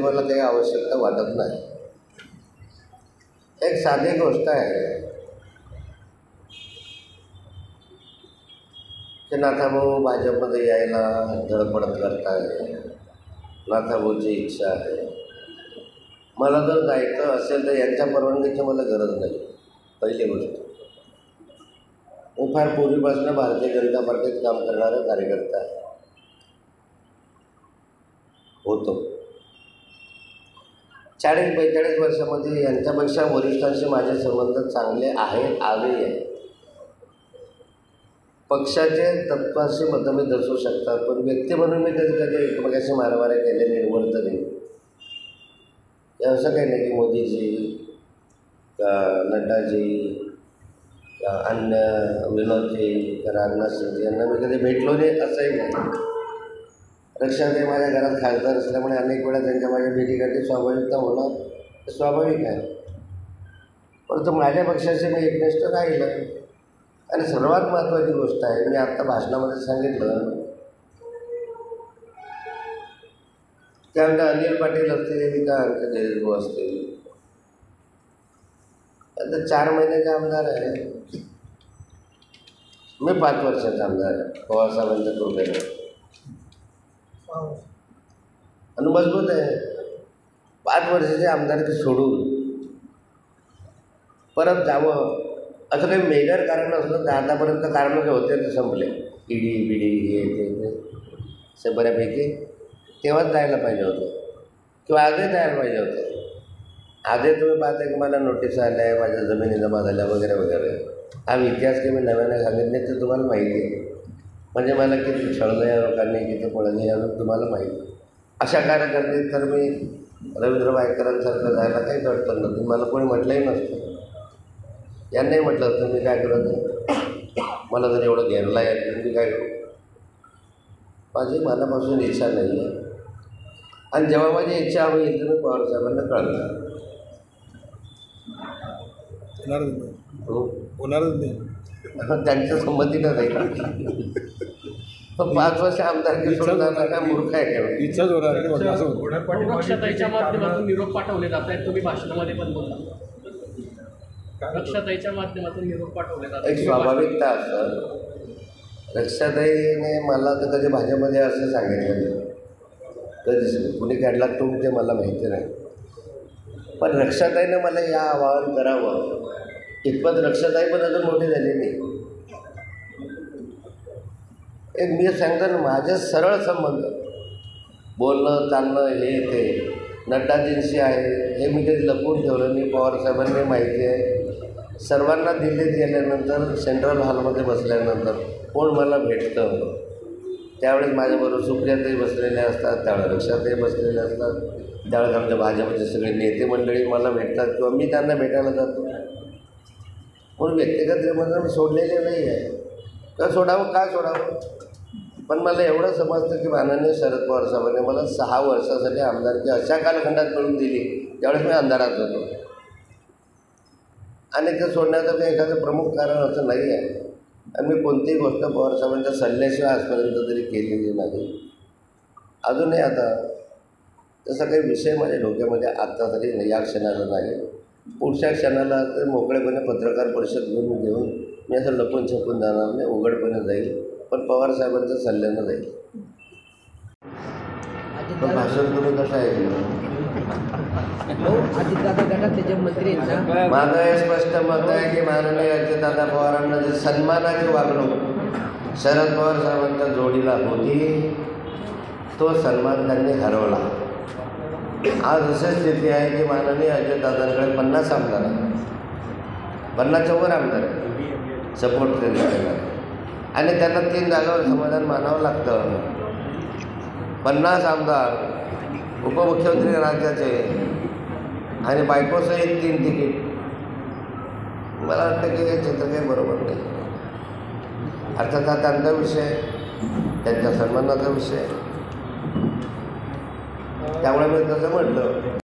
मला काही आवश्यकता वाटत नाही. एक साधी गोष्ट आहे की नाथाभाऊ भाजपमध्ये यायला धडपड करत आहे. नाथाभाऊची इच्छा आहे. मला जर जायचं असेल तर यांच्या परवानगीची मला गरज नाही. पहिली गोष्ट, मी फार पूर्वीपासून भारतीय जनता पार्टीत काम करणारा कार्यकर्ता होतो. 40-45 वर्षामध्ये यांच्यापेक्षा वरिष्ठांशी माझे संबंध चांगले आहेत, आले आहे. पक्षाचे तत्वाशी मतभेद असू शकतात, पण व्यक्ती म्हणून मी कधी कधी एकमेकाशी मारामाऱ्या केले निर्वर्त नाही. असं काही नाही की मोदीजी का नड्डाजी का अन्य विनोदजी का राजनाथ सिंह यांना मी कधी भेटलो नाही, असंही नाही. रक्षाताई माझ्या घरात खासदार असल्यामुळे अनेक वेळा त्यांच्या माझ्या भेटीगाठी स्वाभाविकता होणं हे स्वाभाविक आहे. परंतु माझ्या पक्षाशी मी एकनिष्ठ राहिलं. आणि सर्वात महत्त्वाची गोष्ट आहे, मी आत्ता भाषणामध्ये सांगितलं की आमच्या अनिल पाटील असतील का आमचे जयदेव असतील, आता 4 महिन्याचे आमदार आहे. मी 5 वर्षाचा आमदार आहे पवारसाहेबांच्या कृपेने आणि मजबूत आहे. 5 वर्षाचे आमदारकी सोडून परत जावं असं काही मेजर कारण असलं तर आतापर्यंत कारणं जे होते ते संपले. ईडी बिडी हे ते बऱ्यापैकी तेव्हाच जायला पाहिजे होतं किंवा आजही जायला पाहिजे होतं. आजही तुम्ही पाहता की मला नोटीस आल्या आहे, माझ्या जमिनी जमा झाल्या वगैरे वगैरे. हा इतिहास की मी नव्याने सांगितले ते तुम्हाला माहिती आहे. म्हणजे मला किती छळलं या लोकांनी, किती पळलं यावर तुम्हाला माहिती. अशा कार्यकर्ते तर मी रवींद्र वायकरांसारखं जायला काही अडचण नव्हती. मला कोणी म्हटलंही नसतं. यांनाही म्हटलं असतं मी काय करत नाही. मला जर एवढं घेरला आहे तर मी काय करू. माझी मनापासून इच्छा नाही आहे. आणि जेव्हा माझी इच्छा होईल तर मी पवारसाहेबांना कळलं होणारच नाही. त्यांच्या संमतीनं नाही. पण 5 वर्ष आमदारकी सोडून काय मूर्ख आहे का? इच्छाच होणार. रक्षाताईच्या माध्यमातून निरोप पाठवले जात आहेत. तुम्ही भाषणामध्ये पण बोलला रक्षाताईच्या माध्यमातून निरोप पाठवले जातात. एक स्वाभाविकता असतं. रक्षाताईने मला तर कधी भाजपमध्ये असं सांगितलं नाही, कधीच. कुणी काढला तो ते मला माहिती नाही. पण रक्षाताईने मला या आवाहन करावं इतपत रक्षाताई पण अजून मोठी झाली नाही. एक मी सांगतो ना, माझे सरळ संबंध बोलणं चालणं हे ते नड्डाजींशी आहे. हे मी कधी लपवून ठेवलं नाही. पवारसाहेबांनी माहिती आहे. सर्वांना दिल्लीत गेल्यानंतर सेंट्रल हॉलमध्ये बसल्यानंतर कोण मला भेटतं त्यावेळेस माझ्याबरोबर सुप्रियाताई बसलेल्या असतात, त्यावेळेस रक्षाताई बसलेल्या असतात, त्यावेळेस आमच्या भाजपचे सगळे नेते मंडळी मला भेटतात किंवा मी त्यांना भेटायला जातो. म्हणून व्यक्तिगत संबंध मी सोडलेले नाही आहे. का सोडावं, का सोडावं. पण मला एवढं समजतं की माननीय शरद पवार साहेबांनी मला 6 वर्षासाठी आमदारकी अशा कालखंडात मिळून दिली त्यावेळेस मी अंधारात होतो. आणि ते सोडण्याचं काही एखादं प्रमुख कारण असं नाही आहे. आणि मी कोणतीही गोष्ट पवारसाहेबांच्या सल्ल्याशिवाय आजपर्यंत तरी केलेली नाही. अजूनही आता तसा काही विषय माझ्या डोक्यामध्ये आत्ता तरी नाही, या क्षणाला नाही. पुढच्या क्षणाला तर मोकळेपणे पत्रकार परिषद घेऊन मी असं लपून छपून जाणार नाही, उघडपणे जाईल. पण पवारसाहेबांच्या सल्ल्यानं जाईल. पण भाषण तुम्ही कसं ऐकलं? माझं हे स्पष्ट मत आहे की माननीय अजितदादा पवारांना जे सन्मानाची वागणूक शरद पवार साहेबांच्या जोडीला होती तो सन्मान त्यांनी हरवला. आज अशी स्थिती आहे की माननीय अजितदादांकडे 50 आमदार आहेत, 50च्या वर आमदार आहेत सपोर्ट करायला. आणि त्यांना 3 जागावर समाधान मानावं लागतं. 50 आमदार, उपमुख्यमंत्री राज्याचे आणि बायकोसहित 3 तिकीट. मला वाटतं की हे चित्र काही बरोबर नाही. अर्थात हा त्यांचा विषय, त्यांच्या सन्मानाचा विषय. त्यामुळे मी तसं म्हटलं